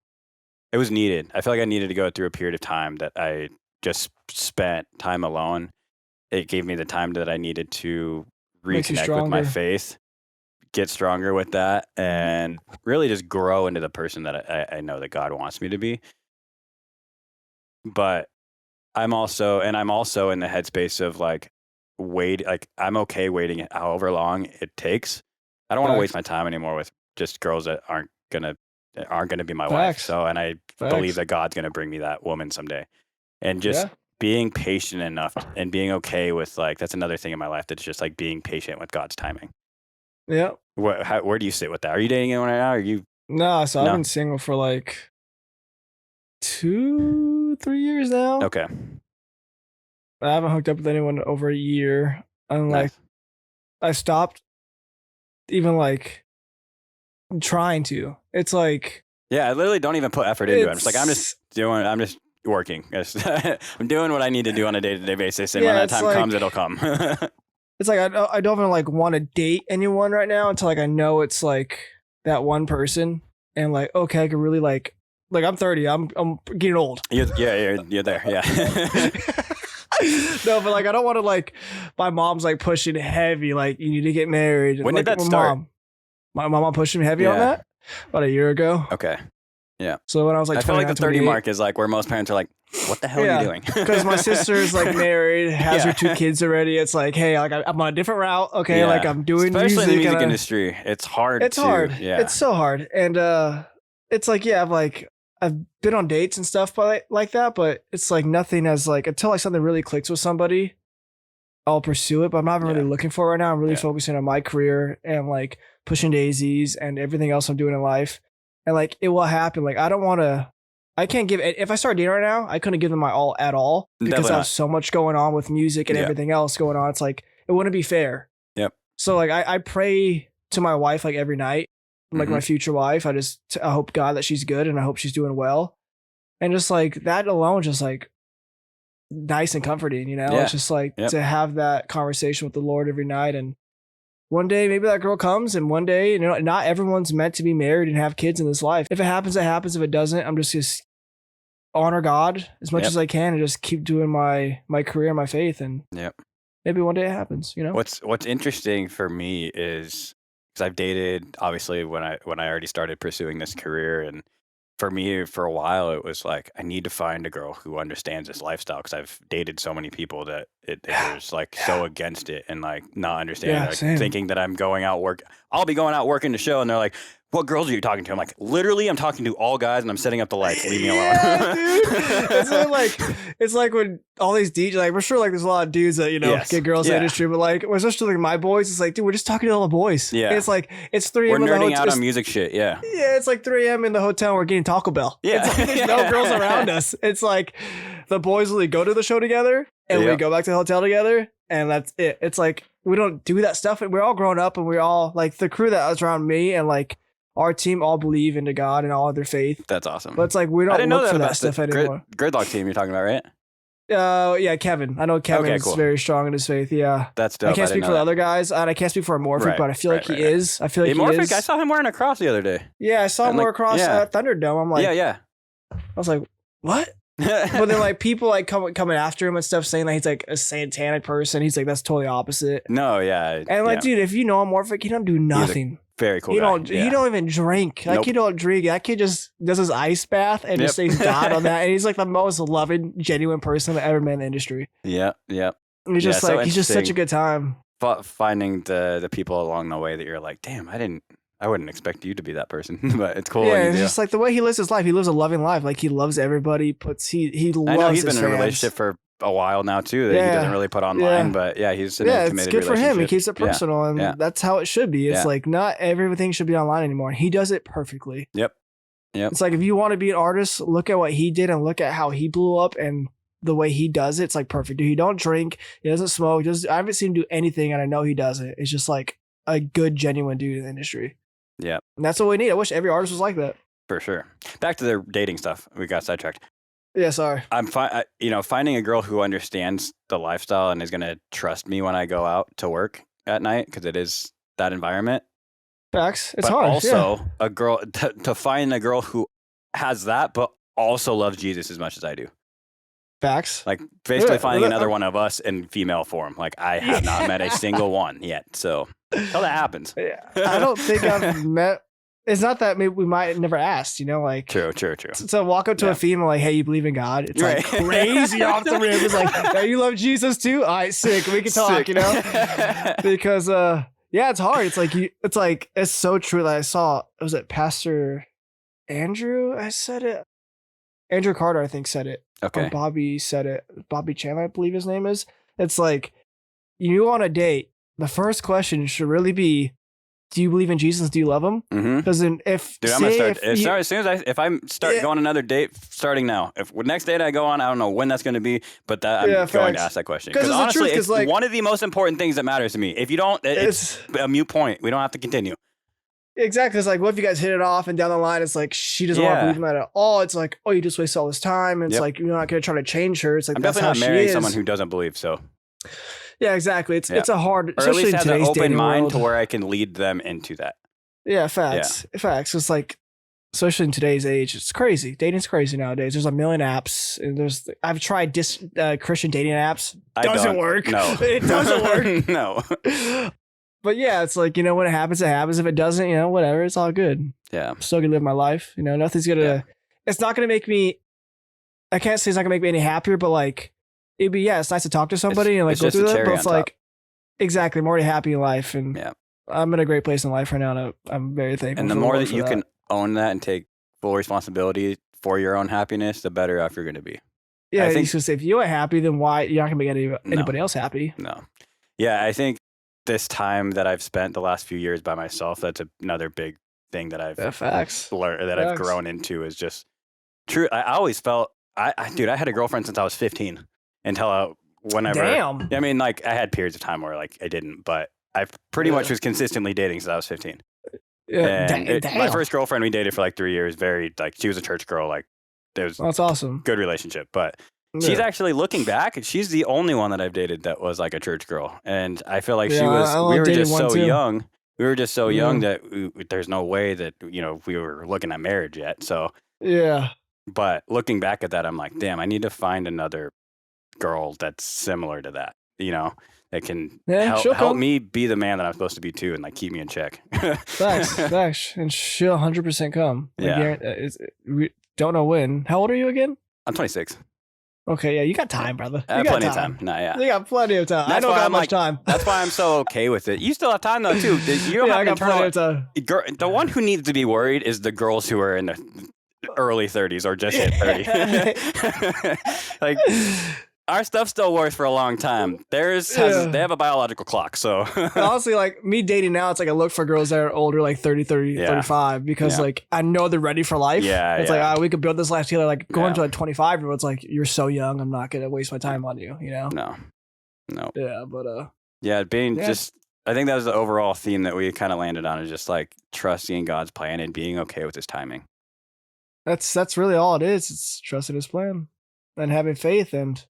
it was needed. I feel like I needed to go through a period of time that I just spent time alone. It gave me the time that I needed to
Makes you
reconnect with my
stronger.
faith, get stronger with that, and really just grow into the person that I know that God wants me to be. But I'm also in the headspace of like I'm okay waiting however long it takes. I don't want to waste
Facts.
my time anymore with just girls that aren't gonna be my wife.
Facts.
So, and I believe
Facts.
that God's gonna bring me that woman someday. And just
Yeah.
being patient enough and being okay with like, that's another thing in my life that's just like being patient with God's timing.
Yeah.
Where do you sit with that? Are you dating anyone right now? Or are you?
No, so I've
No?
been single for like 2-3 years now.
Okay.
I haven't hooked up with anyone in over a year. And like
Nice.
I stopped even like trying to. It's like
Yeah, I literally don't even put effort into it. I'm just working. I'm doing what I need to do on a day-to-day basis, and when
Yeah,
that
it's
time
like-
comes, it'll come.
it's like I don't even like want to date anyone right now until like I know it's like that one person, and like okay, I could really like I'm 30, I'm getting old.
You're there. Yeah.
No, but like I don't want to like my mom's like pushing heavy, like you need to get married.
When did
Like,
that start?
My mom pushing me heavy on
Yeah.
that about a year ago.
Okay.
So when I was like,
I feel like the 30
28,
mark is like where most parents are like, "What the hell are you doing?"
because my sister's like married, has her
Yeah.
2 kids already. It's like, hey, like I'm on a different route. Okay,
Yeah.
like I'm doing
Especially
music.
in the music
and
industry, it's hard.
it's hard.
Yeah.
It's so hard, and it's like I've been on dates and stuff, but like that. But it's like nothing as like until like something really clicks with somebody, I'll pursue it. But I'm not really
Yeah.
looking for it right now. I'm really
Yeah.
focusing on my career and like pushing daisies and everything else I'm doing in life. And like it will happen. Like I can't give if I start dating right now, I couldn't give them my all at all because
Definitely
I have so much going on with music and
Yeah.
everything else going on. It's like it wouldn't be fair.
Yep.
So like I pray to my wife like every night, like
Mhm.
my future wife. I hope God that she's good and I hope she's doing well. And just like that alone, just like nice and comforting, you know?
Yeah.
It's just like
Yep.
to have that conversation with the Lord every night. And one day maybe that girl comes, and one day, you know, not everyone's meant to be married and have kids in this life. If it happens, it happens. If it doesn't, I'm just honor God as much
Yep.
as I can and just keep doing my career, my faith, and
Yep.
maybe one day it happens, you know?
What's interesting for me is because I've dated obviously when I already started pursuing this career, and for me for a while it was like I need to find a girl who understands this lifestyle because I've dated so many people that there's like so against it and like not understanding,
Yeah,
like
same.
thinking that I'll be going out working the show, and they're like, "What girls are you talking to?" I'm like, literally, I'm talking to all guys, and I'm setting up the lights. Leave me alone.
Yeah, dude. It's like when all these DJs, like we're sure like there's a lot of dudes that, you know,
Yes.
get girls in the
Yeah.
industry, but like especially like my boys, it's like, dude, we're just talking to all the boys.
Yeah.
It's like it's 3
We're
a.m. in the
nerding
hotel.
out on music shit. Yeah.
Yeah, it's like 3 a.m. in the hotel. We're getting Taco Bell.
Yeah.
It's like there's no girls around us. It's like the boys will go to the show together and we
Yep.
go back to the hotel together, and that's it. It's like we don't do that stuff. We're all grown up, and we're all like the crew that was around me and like our team all believe into God and all of their faith.
That's awesome.
But it's like we
I
don't
didn't know
look
that
for that
about
stuff
the
anymore.
Gridlock team you're talking about, right?
Yeah, Kevin. I know Kevin
Okay,
is
cool.
very strong in his faith. Yeah.
That's dope.
I can't
didn't
speak
know
for the
that.
other guys, and I can't speak for Amorphic,
Right,
but I feel like
right,
he
right.
is. I feel like
Amorphic,
he is.
I saw him wearing a cross the other day.
Yeah, I saw him
And,
more
like,
across
yeah.
Thunderdome. I'm like,
yeah.
I was like, what? But then like people like coming after him and stuff, saying that he's like a satanic person. He's like, that's totally opposite.
No, yeah.
And like,
yeah.
dude, if you know Amorphic, he don't do nothing.
Very cool
He
guy.
don't.
Yeah.
He don't even drink. Like
Nope.
he don't drink. That kid just does his ice bath and just
Yep.
stays God on that. And he's like the most loving, genuine person that ever met in the industry.
Yeah.
And he's
Yeah,
just
so
like he's just such a
interesting.
good time.
Finding the people along the way that you're like, damn, I wouldn't expect you to be that person, but it's cool.
Yeah,
when you
it's
do.
just like the way he lives his life. He lives a loving life. Like he loves everybody. He loves.
I know he's
his
been in a
fans.
relationship for a while now too that he
Yeah.
doesn't really put online,
Yeah.
but yeah, he's in
Yeah,
a
it's
committed
good for him. He
relationship.
keeps it
Yeah.
personal, and
Yeah.
that's how it should be. It's
Yeah.
like not everything should be online anymore. And he does it perfectly.
Yep.
It's like if you want to be an artist, look at what he did and look at how he blew up and the way he does it. It's like perfect. Dude, he don't drink. He doesn't smoke. I haven't seen him do anything, and I know he does it. It's just like a good, genuine dude in the industry.
Yeah.
And that's what we need. I wish every artist was like that.
For sure. Back to the dating stuff. We got sidetracked.
Yeah, sorry.
I'm fine. Finding a girl who understands the lifestyle and is going to trust me when I go out to work at night, because it is that environment.
Facts. It's
But
hard. Yeah.
also a girl to find a girl who has that, but also loves Jesus as much as I do.
Facts.
Like basically
Yeah,
finding another one of us in female form. Like I have not met a single one yet. So until that happens.
Yeah, I don't think I've met. It's not that maybe we might have never asked, like
True.
to walk up to a female like, hey, you believe in God? It's like
Right.
crazy off the rip. It's like, hey, you love Jesus too? All right, sick. We can talk, because yeah, it's hard. It's so true that I saw. Was it Pastor Andrew? I said it. Andrew Carter, I think, said it.
Okay.
Or Bobby said it. Bobby Chandler, I believe his name is. It's like, you on a date, the first question should really be, do you believe in Jesus? Do you love him? Because then if
Dude, I'm gonna start as soon as if I start going another date, starting now. If next date I go on, I don't know when that's going to be, but I'm going to ask that question. Because honestly, it's like, one of the most important things that matters to me. If you don't, it's a moot point. We don't have to continue.
Exactly. It's like, what if you guys hit it off and down the line, it's like, she doesn't want to believe in that at all. It's like, oh, you just waste all this time. And it's like, you're not going to try to change her. It's like,
I'm
that's
definitely
how
not marrying
she is.
someone who doesn't believe. So
yeah, exactly. It's a hard,
or at least
especially in
has
today's
an open
dating
mind
world.
to where I can lead them into that.
Yeah, facts. It's like, especially in today's age, it's crazy. Dating's crazy nowadays. There's a million apps, and I've tried Christian dating apps. Doesn't work.
No,
it doesn't work.
No.
But yeah, it's like, when it happens, it happens. If it doesn't, whatever. It's all good.
Yeah,
I'm still gonna live my life. Nothing's gonna. Yeah. It's not gonna make me. I can't say it's not gonna make me any happier, but like, it'd be it's nice to talk to somebody and like go through that. But it's like, exactly, I'm already happy in life, and I'm in a great place in life right now. And I'm very thankful.
And the more that you can own that and take full responsibility for your own happiness, the better off you're going to be.
Yeah, I think say if you are happy, then why you're not going to make anybody else happy?
No. Yeah, I think this time that I've spent the last few years by myself, that's another big thing that I've learned, that I've grown into, is just true. I always felt, I had a girlfriend since I was 15 until whenever.
Damn.
I mean, like I had periods of time where like I didn't, but I pretty much was consistently dating since I was 15. Yeah, my first girlfriend, we dated for like 3 years. She was a church girl. Like, there's
that's awesome.
Good relationship. But she's actually, looking back, she's the only one that I've dated that was like a church girl. And I feel like we were just so young. We were just so young that there's no way that, we were looking at marriage yet. So, but looking back at that, I'm like, damn, I need to find another girl that's similar to that, that can help me be the man that I'm supposed to be too, and like keep me in check.
Facts. And she'll 100% come. Don't know when. How old are you again?
I'm 26.
Okay, yeah, you got time, brother.
I have plenty of time. No, yeah.
You got plenty of time. I don't got much time.
That's why I'm so okay with it. You still have time though too. You don't have
I got plenty of time.
The one who needs to be worried is the girls who are in the early 30s or just hit 30. Like, our stuff still works for a long time. They have a biological clock, so.
Honestly, like, me dating now, it's like I look for girls that are older, like 30, 35, because like I know they're ready for life. It's like, we could build this life together. Like, going to like 25-year-olds, like, you're so young, I'm not gonna waste my time on you, No. Yeah, but
I think that was the overall theme that we kind of landed on, is just like trusting God's plan and being okay with his timing.
That's really all it is. It's trusting his plan and having faith. And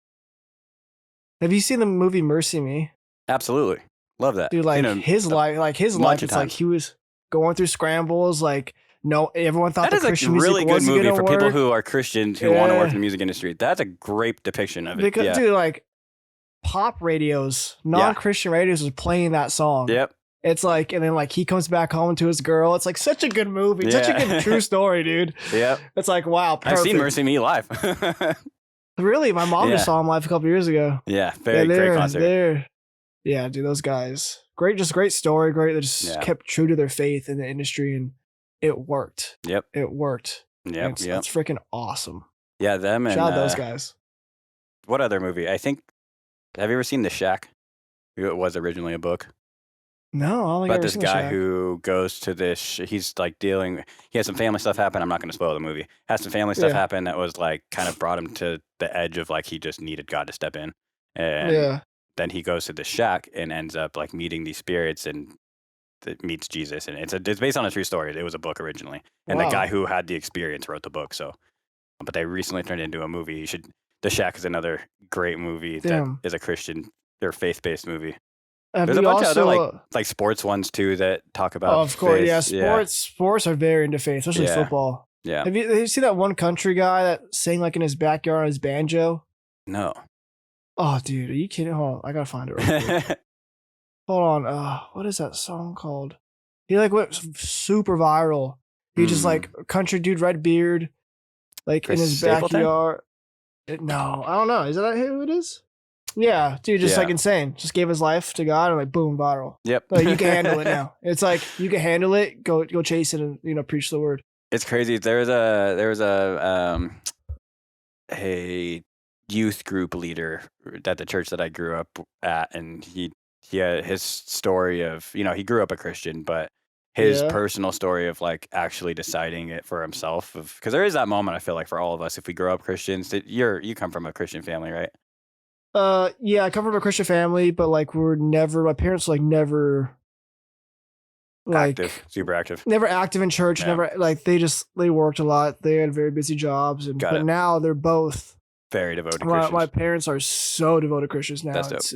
have you seen the movie Mercy Me?
Absolutely. Love that.
Dude, like his life, it's like he was going through scrambles. Like, no, everyone thought that is Christian a really good movie for
people who are Christians who want to work in the music industry. That's a great depiction of it.
Because, dude, like pop radios, non-Christian radios was playing that song.
Yep.
It's like, and then like he comes back home to his girl. It's like such a good movie, such a good true story, dude.
Yep.
It's like, wow, perfect.
I've seen Mercy Me live.
Really? My mom just saw him live a couple years ago.
Yeah, great concert.
Yeah, dude, those guys. Great story. Great. They just kept true to their faith in the industry, and it worked.
Yep.
It worked.
Yep.
That's freaking awesome.
Yeah, them and
shout out those guys.
What other movie? I think. Have you ever seen The Shack? It was originally a book.
No, I don't think
about this guy who goes to this. He's like he has some family stuff happen. I'm not going to spoil the movie. Has some family stuff happen that was like kind of brought him to the edge of like he just needed God to step in. And then he goes to the shack and ends up like meeting these spirits and meets Jesus. And it's based on a true story. It was a book originally, and the guy who had the experience wrote the book. So but they recently turned it into a movie. You should. The Shack is another great movie
Damn.
that is a Christian or faith-based movie.
Have
There's a
you
bunch of other
also,
like sports ones too that talk about.
of course,
faith.
yeah, sports are very into faith, especially
Yeah.
football.
Yeah.
Have you seen that one country guy that sang like in his backyard on his banjo?
No.
Oh, dude, are you kidding? Hold on, I gotta find it real quick. Hold on, what is that song called? He like went super viral. He just like country dude, red beard, like
Chris
in his
Stapleton?
backyard. No, I don't know. Is that who it is? Yeah, dude, just like insane. Just gave his life to God and like boom, viral.
Yep.
Like you can handle it now. It's like you can handle it. Go chase it and preach the word.
It's crazy. There was a youth group leader at the church that I grew up at, and he had his story of, he grew up a Christian, but his personal story of like actually deciding it for himself, because there is that moment I feel like for all of us, if we grow up Christians, that you come from a Christian family, right?
Yeah, I come from a Christian family, but like my parents like never like
super active,
never active in church.
Yeah.
Never like they worked a lot. They had very busy jobs, but now they're both
very devoted Christians.
My parents are so devoted Christians now. It's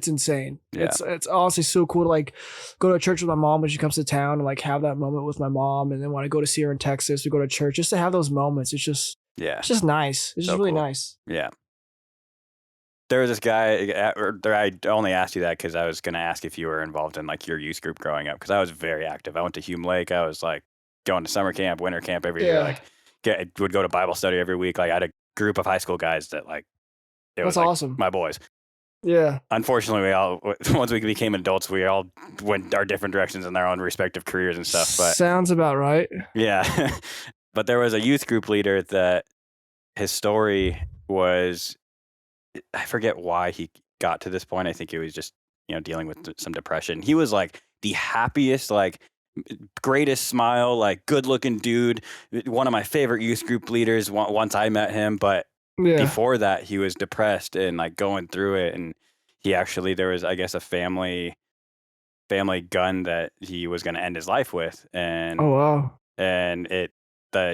insane. Yeah. It's honestly so cool to like go to church with my mom when she comes to town and like have that moment with my mom, and then when I go to see her in Texas, we go to church just to have those moments. It's just nice. It's just really nice.
Yeah. There was this guy, I only asked you that because I was going to ask if you were involved in like your youth group growing up, because I was very active. I went to Hume Lake. I was like going to summer camp, winter camp every year. Like would go to Bible study every week. Like I had a group of high school guys that like, it was like
awesome.
My boys.
Yeah.
Unfortunately, once we became adults, we all went our different directions in our own respective careers and stuff. But
sounds about right.
Yeah. But there was a youth group leader that his story was, I forget why he got to this point. I think he was just, dealing with some depression. He was like the happiest, like greatest smile, like good looking dude. One of my favorite youth group leaders once I met him. But before that, he was depressed and like going through it. And he actually, there was, I guess, a family gun that he was going to end his life with. And,
oh, wow.
And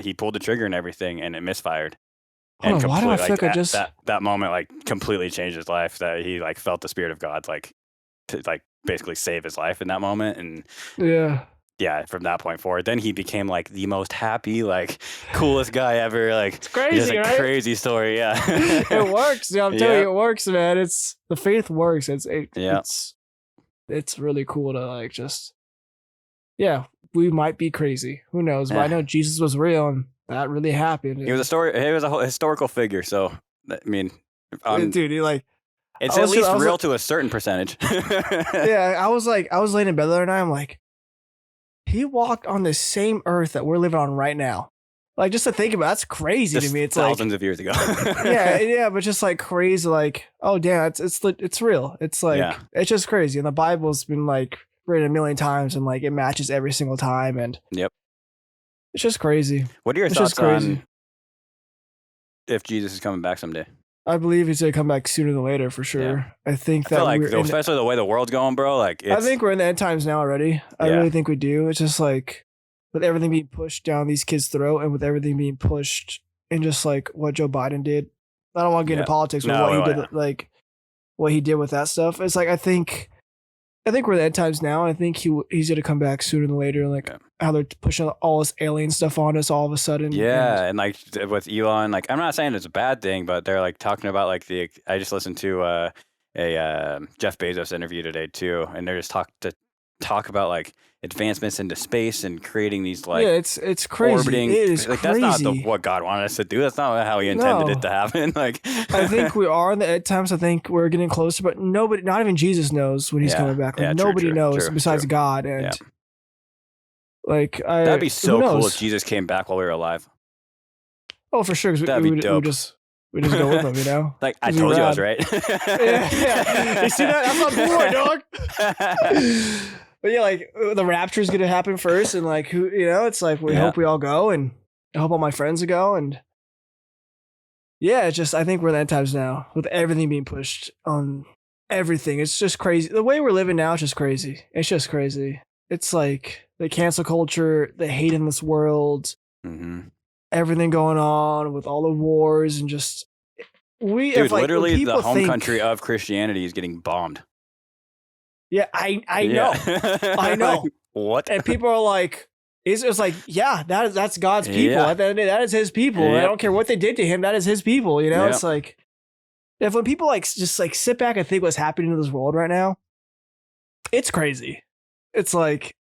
he pulled the trigger and everything, and it misfired.
And why do I feel like I just
that moment like completely changed his life, that he like felt the Spirit of God like to like basically save his life in that moment. And from that point forward, then he became like the most happy, like coolest guy ever. Like
it's crazy, right?
Crazy story. Yeah.
It works. I'm telling you, it works, man. It's the faith works. It's really cool to like just we might be crazy. Who knows? But I know Jesus was real, and that really happened.
He was a historical figure. So, I mean,
dude,
it's at least real to a certain percentage.
Yeah, I was laying in bed the other night. I'm like, he walked on the same earth that we're living on right now. Like, just to think about, that's crazy to me. It's
thousands of years ago.
yeah, but just like crazy. Like, oh damn, it's real. It's like it's just crazy. And the Bible's been like written a million times, and like it matches every single time. And it's just crazy.
What are your thoughts on if Jesus is coming back someday?
I believe he's gonna come back sooner than later for sure.
Yeah.
I think
that especially the way the world's going, bro. Like,
I think we're in the end times now already. I really think we do. It's just like with everything being pushed down these kids' throat, and with everything being pushed, and just like what Joe Biden did. I don't want to get into politics with what he did, like what he did with that stuff. It's like I think we're in the end times now. I think he's gonna come back sooner than later. Like how they're pushing all this alien stuff on us all of a sudden.
Yeah, and like with Elon, like I'm not saying it's a bad thing, but they're like talking about like I just listened to a Jeff Bezos interview today too, and they're just talk about like advancements into space and creating these like
it's crazy.
Orbiting.
It is
like
crazy.
That's not what God wanted us to do. That's not how He intended it to happen. Like
I think we are in the end times. I think we're getting closer, but nobody, not even Jesus, knows when He's coming back. Like nobody knows besides God. And like
that'd be so cool if Jesus came back while we were alive.
Oh, for sure.
That'd be dope.
We just go with him, you know?
Like, I told you I was right.
yeah. You see that? That's my boy, dog. But yeah, like, the rapture is going to happen first. And, like, who, you know, it's like, we hope we all go. And I hope all my friends will go. And yeah, it's just, I think we're in the end times now with everything being pushed on everything. It's just crazy. The way we're living now is just crazy. It's just crazy. It's like the cancel culture, the hate in this world.
Mm-hmm.
everything going on with all the wars and just
Dude,
if, like,
literally the home
think,
country of Christianity is getting bombed.
Yeah, I know. I know.
What?
And people are like, it's like, yeah, that's God's people.
Yeah.
At the end of the day, that is his people.
Yep.
I don't care what they did to him. That is his people. You know,
Yep.
it's like, if when people like just like sit back and think what's happening in this world right now, it's crazy. It's like,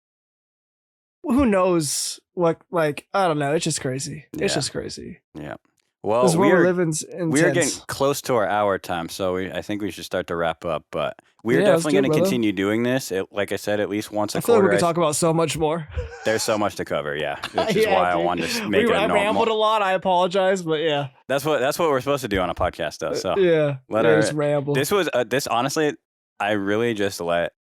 who knows what, like, I don't know. It's just crazy. It's just crazy.
Yeah. Well,
This world we live in
we are getting close to our hour time, so I think we should start to wrap up. But we're
Yeah,
definitely going to
brother.
continue doing this. Like I said, at least once a
I feel
quarter.
like we could talk about so much more.
There's so much to cover, yeah. Which is
Yeah,
why I
dude.
wanted to make it a
I
normal.
rambled a lot. I apologize, but yeah.
That's what we're supposed to do on a podcast, though. So
yeah, just ramble.
This was this honestly. I really just let.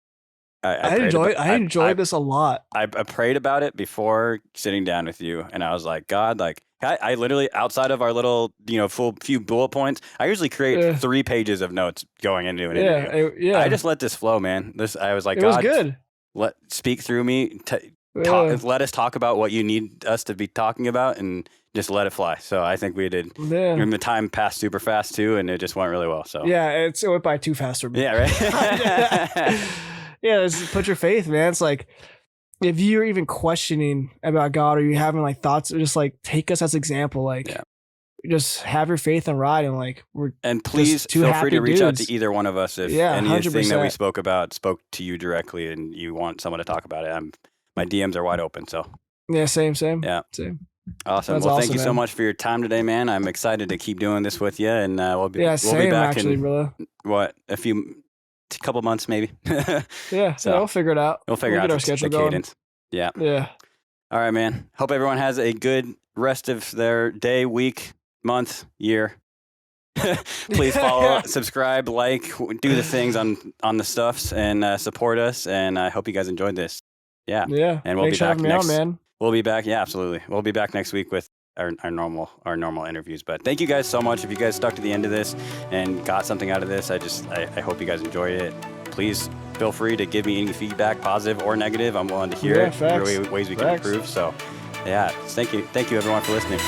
I enjoyed this a lot.
I prayed about it before sitting down with you, and I was like, God, like I literally outside of our little full few bullet points, I usually create 3 pages of notes going into an interview. I just let this flow, man. I was like,
it
God,
was good.
Speak through me. Let us talk about what you need us to be talking about, and just let it fly. So I think we did.
Yeah.
And the time passed super fast too, and it just went really well. So
yeah, it went by too fast for me.
Yeah, right.
Yeah, just put your faith, man. It's like, if you're even questioning about God, or you're having like thoughts, just like take us as example, like just have your faith and ride, and like
and please feel free to reach out to either one of us if anything that we spoke to you directly, and you want someone to talk about it. My DMs are wide open. So
yeah, same.
Yeah,
same.
Awesome.
That's
well, thank you
man.
so much for your time today, man. I'm excited to keep doing this with you, and we'll be back
actually,
in
brother.
A couple months maybe.
So we'll figure it out.
We'll figure out
our schedule
the cadence. Yeah. All right, man. Hope everyone has a good rest of their day, week, month, year. Please follow, subscribe, like, do the things on the stuffs, and support us. And I hope you guys enjoyed this. Yeah. And we'll be back next.
Man.
We'll be back. Yeah, absolutely. We'll be back next week with our normal interviews. But thank you guys so much. If you guys stuck to the end of this and got something out of this, I hope you guys enjoyed it. Please feel free to give me any feedback, positive or negative. I'm willing to hear it.
Facts.
Really ways we can improve. So yeah, thank you everyone for listening.